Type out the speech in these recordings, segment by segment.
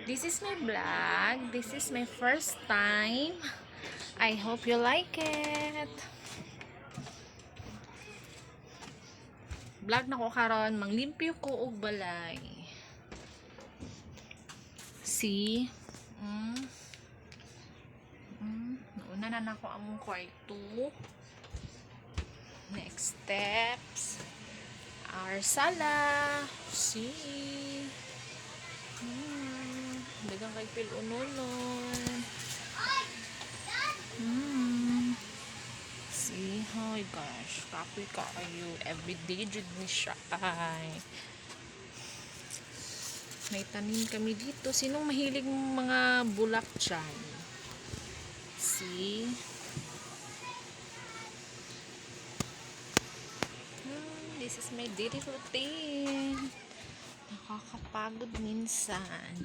This is my vlog. This is my first time. I hope you like it. Vlog na ko karon, manglimpyo ko og balay. See? Nauna na nako among kwarto. Next steps. Our sala. See? Dagang kay pilunonon. See? Oh my gosh. Kapoy kayo. Everyday jud ni siya. Ay. May tanim kami dito. Sinong mahilig mga bulak dyan? See? This is my daily routine. Nakakapagod minsan.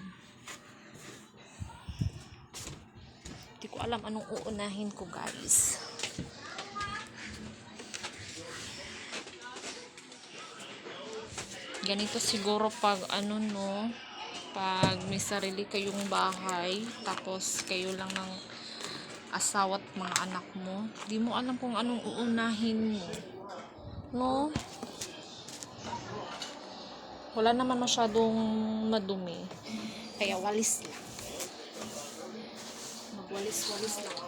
Hindi ko alam anong uunahin ko, guys. Ganito siguro pag pag may sarili kayong bahay, tapos kayo lang ng asawa at mga anak mo, di mo alam kung anong uunahin mo, no? Wala naman masyadong madumi, kaya walis lang, magwalis-walis lang.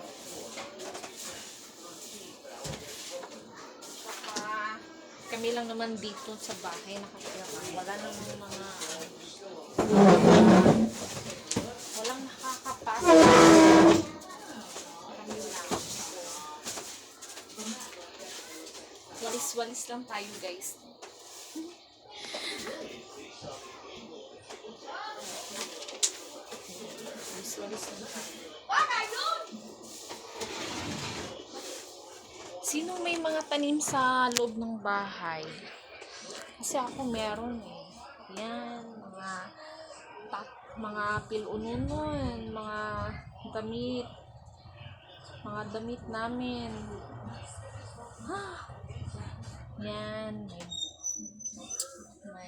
Kami lang naman dito sa bahay nakatira. Wala naman mga walang nakakapasok. Kami lang. Walis-walis lang tayo, guys. Walis-walis lang tayo. Sino may mga tanim sa loob ng bahay? Kasi ako meron eh. Yan, mga pilununon, mga damit namin. Yan, may